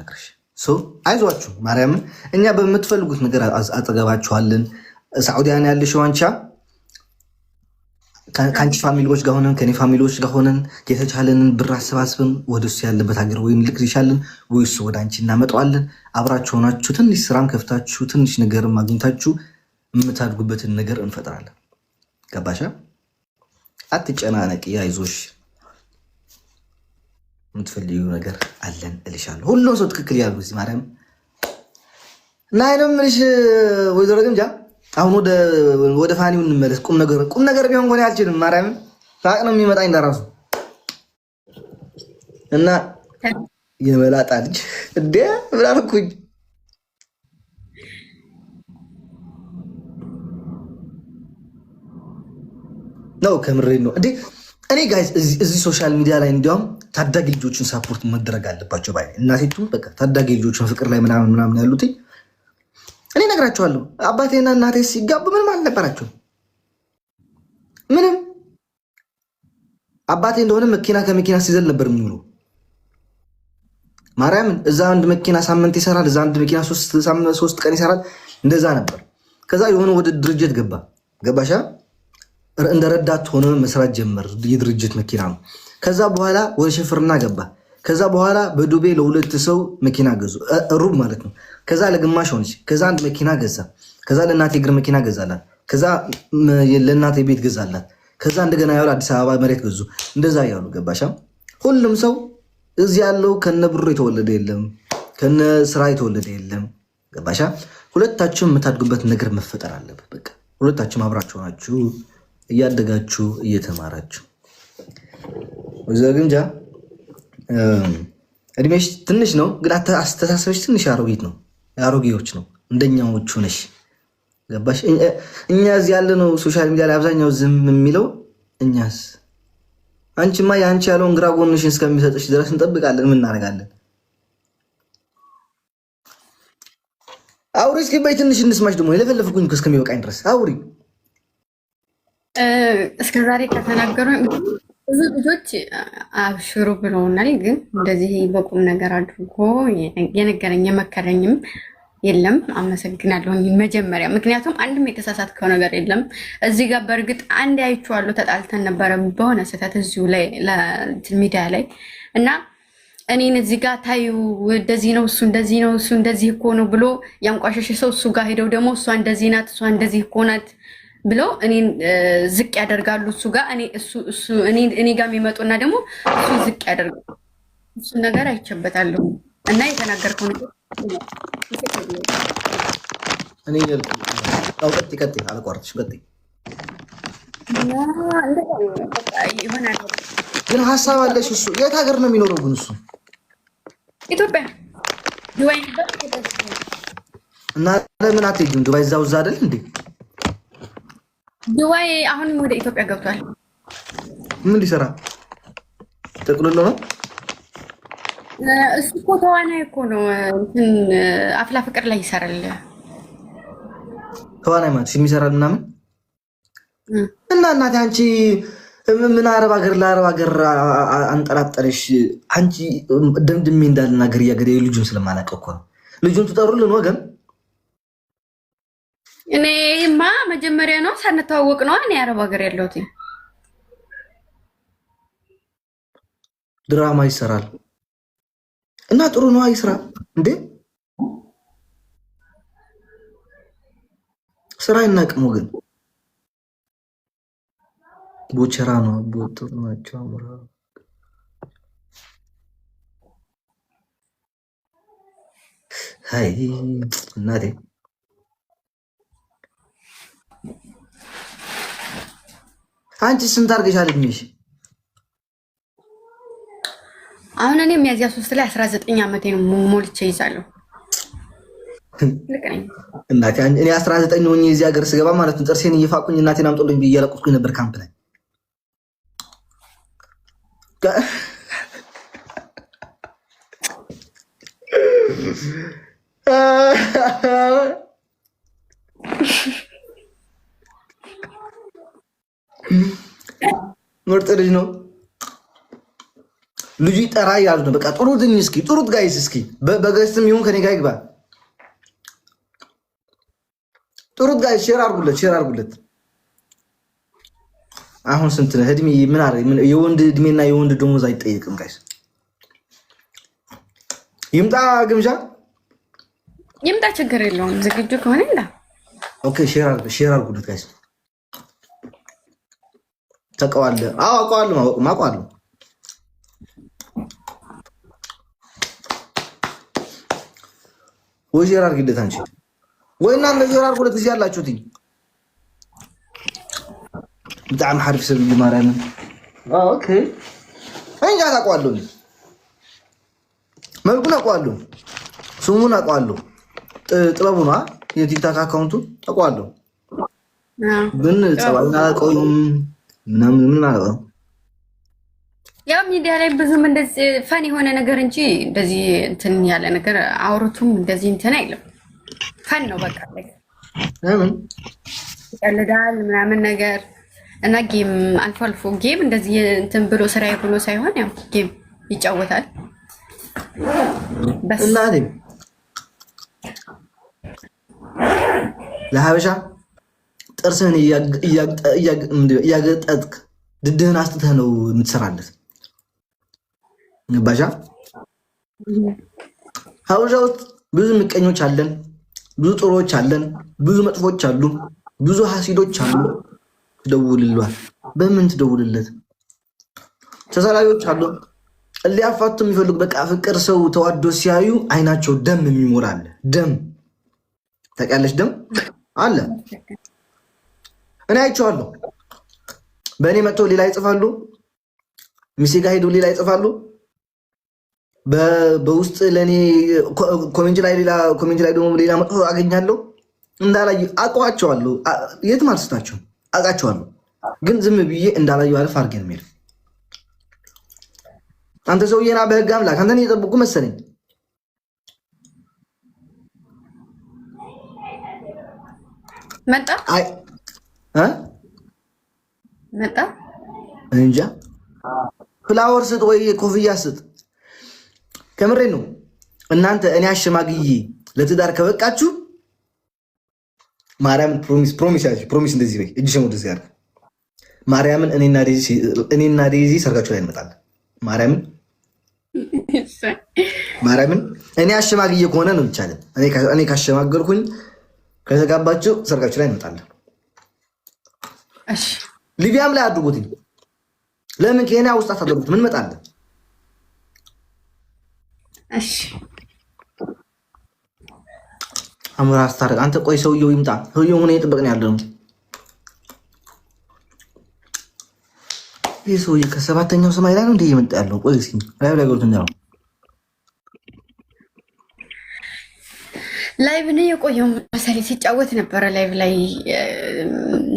የምነግርሽ። አይዟችሁ ማርያምን፣ እኛ በምትፈልጉት ነገር አጠገባችኋለን። ሳዑዲያን ያለሽው አንቺ ከአንቺ ፋሚሊዎች ጋር ሆነን ከኔ ፋሚሊዎች ጋር ሆነን የተቻለንን ብር አሰባስበን ወደ እሱ ያለበት ሀገር ወይ እንልክልሻለን ወይ እሱ ወደ አንቺ እናመጣዋለን። አብራችሁ ሆናችሁ ትንሽ ስራም ከፍታችሁ ትንሽ ነገርም አግኝታችሁ የምታድጉበትን ነገር እንፈጥራለን። ገባሻ? አትጨናነቂ፣ አይዞሽ፣ የምትፈልጊው ነገር አለን እልሻለሁ። ሁሉም ሰው ትክክል ያሉ እዚህ ማርያም እና አይደም ልሽ ወይዘሮ ግምጃ አሁን ወደ ፋኒው እንመለስ። ቁም ነገር ቢሆን እንኳን አልችልም። ማርያምን ሳቅ ነው የሚመጣኝ እንደራሱ እና የመላጣ ልጅ እንዴ ብላልኩኝ ነው ከምሬን ነው እንዴ። እኔ ጋይስ እዚህ ሶሻል ሚዲያ ላይ እንዲያውም ታዳጊ ልጆችን ሳፖርት መደረግ አለባቸው ባይ እናቴቱ በቃ ታዳጊ ልጆችን ፍቅር ላይ ምናምን ያሉት እኔ ነግራቸዋለሁ። አባቴና እናቴ ሲጋቡ ምንም አልነበራቸው። ምንም አባቴ እንደሆነ መኪና ከመኪና ሲዘል ነበር የሚውሉ። ማርያምን እዛ አንድ መኪና ሳምንት ይሰራል፣ እዛ አንድ መኪና ሶስት ቀን ይሰራል። እንደዛ ነበር። ከዛ የሆነ ወደ ድርጅት ገባሻ እንደ ረዳት ሆነ መስራት ጀመር። የድርጅት መኪና ነው። ከዛ በኋላ ወደ ሽፍርና ገባ። ከዛ በኋላ በዱቤ ለሁለት ሰው መኪና ገዙ፣ ሩብ ማለት ነው። ከዛ ለግማሽ ሆነች። ከዛ አንድ መኪና ገዛ። ከዛ ለእናቴ እግር መኪና ገዛላት። ከዛ ለእናቴ ቤት ገዛላት። ከዛ እንደገና ያሉ አዲስ አበባ መሬት ገዙ። እንደዛ ያሉ ገባሻ። ሁሉም ሰው እዚህ ያለው ከነ ብሩ የተወለደ የለም፣ ከነ ስራ የተወለደ የለም። ገባሻ። ሁለታችሁም የምታድጉበት ነገር መፈጠር አለበት። በቃ ሁለታችሁም አብራችሁ ናችሁ እያደጋችሁ እየተማራችሁ። ወይዘሮ ግምጃ እድሜሽ ትንሽ ነው፣ ግን አስተሳሰብሽ ትንሽ አሮጊት ነው፣ የአሮጌዎች ነው። እንደኛዎቹ ነሽ። ገባሽ? እኛ እዚህ ያለ ነው ሶሻል ሚዲያ ላይ አብዛኛው ዝም የሚለው እኛስ። አንቺማ የአንቺ ያለውን ግራ ጎንሽን እስከሚሰጥሽ ድረስ እንጠብቃለን። ምን እናደርጋለን? አውሪ እስኪ በይ ትንሽ እንስማሽ። ደግሞ የለፈለፍኩኝ እስከሚበቃኝ ድረስ አውሪ። እስከዛሬ ከተናገሩ ብዙ ልጆች አብሽሩ ብለውናል። ግን እንደዚህ በቁም ነገር አድርጎ የነገረኝ የመከረኝም የለም። አመሰግናለሁ መጀመሪያ፣ ምክንያቱም አንድም የተሳሳትከው ነገር የለም። እዚህ ጋር በእርግጥ አንድ አይቼዋለሁ፣ ተጣልተን ነበረ በሆነ ስህተት እዚሁ ላይ ሚዲያ ላይ እና እኔን እዚህ ጋር ታዩ እንደዚህ ነው እሱ እንደዚህ ነው እሱ እንደዚህ እኮ ነው ብሎ ያንቋሸሸ ሰው እሱ ጋር ሄደው ደግሞ እሷ እንደዚህ ናት እሷ እንደዚህ እኮ ናት ብለው እኔን ዝቅ ያደርጋሉ። እሱ ጋር እኔ ጋር የሚመጡና ደግሞ እሱ ዝቅ ያደርጋሉ። እሱ ነገር አይቼበታለሁ እና የተናገርከው ነገር እኔ ቀጥይ አልቋርጥሽ። ቀጥይ ግን ሀሳብ አለሽ። እሱ የት ሀገር ነው የሚኖረው? ግን እሱ ኢትዮጵያ ዱባይ እና ለምን አትሄጂም? ዱባይ እዛው አይደል እንዴ? ዱባይ አሁንም ወደ ኢትዮጵያ ገብቷል። ምን ሊሰራ ጠቅልሎ ነው? እሱ እኮ ተዋናይ እኮ ነው። አፍላ ፍቅር ላይ ይሰራል። ተዋናይ ማለት ፊልም ይሰራል ምናምን እና እናቴ አንቺ ምን አረብ ሀገር ለአረብ ሀገር አንጠራጠረሽ? አንቺ ደምድሜ እንዳልናገር እያገደ ልጁን ስለማላውቀው እኮ ነው። ልጁን ትጠሩልን ወገን። እኔማ መጀመሪያ ነው ሳንተዋወቅ ነው እኔ አረብ ሀገር ያለሁት። ድራማ ይሰራል እና ጥሩ ነው አይስራ እንዴ? ስራ አይናቅም ወገን። ቦቸራ ነው ቦጥሩ ናቸው አምራ ሃይ እናቴ አንቺ ስንት አድርገሻል እድሜሽ? አሁን እኔ ሚያዝያ 3 ላይ 19 ዓመቴ ነው ሞልቼ ይዛለሁ። እናቴ እኔ 19 ሆኜ እዚህ ሀገር ስገባ ማለት ነው ጥርሴን እየፋቁኝ እናቴን አምጦልኝ ብዬ እያለቀስኩኝ ነበር ካምፕ ላይ። ምርጥ ልጅ ነው። ልጁ ይጠራ ያሉት ነው። በቃ ጥሩትኝ እስኪ ጥሩት ጋይስ እስኪ በገስትም ይሁን ከኔ ጋር ይግባ። ጥሩት ጋይስ ሼር አድርጉለት። አሁን ስንት ነው እድሜ? ምን አረ የወንድ እድሜና የወንድ ደሞዝ አይጠየቅም ጋይስ። ይምጣ ግምጃ ይምጣ፣ ችግር የለውም። ዝግጁ ከሆነ እንዳ ኦኬ። ሼር አድርጉለት ጋይስ። ተቀዋለ አውቀዋለሁ ማውቀዋለሁ። ወይ ሼር አድርግለት አንቺ ወይ እናንተ ሼር አድርጉለት እዚህ ያላችሁት በጣም ሐሪፍ ሰብ ይማራል። ኦኬ እንጃ ታውቀዋለሁ፣ መልኩን አውቀዋለሁ፣ ስሙን አውቀዋለሁ፣ ጥበቡ ነው የቲክታክ አካውንቱ አውቀዋለሁ፣ ግን ጸባይና አውቀውም ምን ማለት ነው? ያው ሚዲያ ላይ ብዙም እንደዚህ ፈን የሆነ ነገር እንጂ እንደዚህ እንትን ያለ ነገር አውሩቱም እንደዚህ እንትን አይልም። ፈን ነው በቃ ለምን ይቀልዳል ምናምን ነገር እና ጌም አልፎ አልፎ ጌም እንደዚህ እንትን ብሎ ስራዬ ብሎ ሳይሆን ያው ጌም ይጫወታል። በስ እናቴ ለሀበሻ ጥርስህን እያገጠጥክ ድድህን አስጥተህ ነው የምትሰራለት። ባሻ ሀበሻ ውስጥ ብዙ ምቀኞች አለን፣ ብዙ ጥሮች አለን፣ ብዙ መጥፎች አሉ፣ ብዙ ሀሲዶች አሉ። ትደውልሏል። በምን ትደውልለት? ተሰላዮች አሉ ሊያፋቱ የሚፈልጉ በቃ ፍቅር ሰው ተዋዶ ሲያዩ አይናቸው ደም የሚሞላል። ደም ታውቂያለሽ? ደም አለ። እኔ አይቼዋለሁ። በእኔ መጥተው ሌላ ይጽፋሉ፣ ሚሴ ጋር ሄዱ ሌላ ይጽፋሉ። በውስጥ ለእኔ ኮሜንት ላይ ደግሞ ሌላ መጥፎ አገኛለሁ። እንዳላዩ አውቀዋቸዋለሁ። የትም አልስታቸው አውቃቸዋለሁ። ግን ዝም ብዬ እንዳላዩ አልፍ አድርገን የሚል አንተ ሰውዬና በህግ አምላክ አንተን እየጠበቁ መሰለኝ። መጣ መጣ እንጃ። ፍላወር ስጥ ወይ ኮፍያ ስጥ። ከምሬ ነው። እናንተ እኔ አሸማግዬ ለትዳር ከበቃችሁ ማርያምን ፕሮሚስ እንደዚህ በይ። እጅሽን ወደዚህ ያርግ። ማርያምን እኔና ዴዚ ሰርጋችሁ ላይ እንመጣለን። ማርያምን እኔ አሸማግዬ ከሆነ ነው ይቻላል። እኔ ካሸማገልኩኝ ከተጋባችሁ ሰርጋችሁ ላይ እንመጣለን። ሊቢያም ላይ አድርጉትኝ። ለምን ኬንያ ውስጥ አታደርጉት? ምን እንመጣለን? እሺ አምራ አስታርቅ። አንተ ቆይ ሰውየው ይምጣ። ሰውየው ሆነ እየጠበቅን ያለ ነው። ይህ ሰውዬ ከሰባተኛው ሰማይ ላይ ነው እንደ እየመጣ ያለው። ቆይ እስኪ ላይ ገብቶ ነው ላይቭ ነው የቆየው መሰለኝ። ሲጫወት ነበረ ላይቭ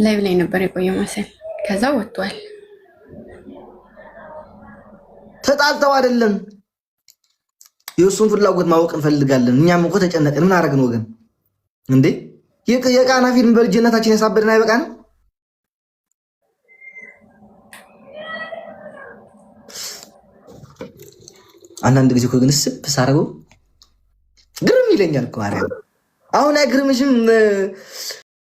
ላይ ነበር የቆየው መሰለኝ። ከዛ ወጥቷል። ተጣልተው አይደለም። የእሱን ፍላጎት ማወቅ እንፈልጋለን። እኛም እኮ ተጨነቅን። ምን አደረግን ወገን? እንዴ የቃና ፊልም በልጅነታችን ያሳበደን አይበቃንም? አንዳንድ ጊዜ እኮ ግን ስብ ሳረገው ግርም ይለኛል እኮ ማርያም። አሁን አይግርምሽም?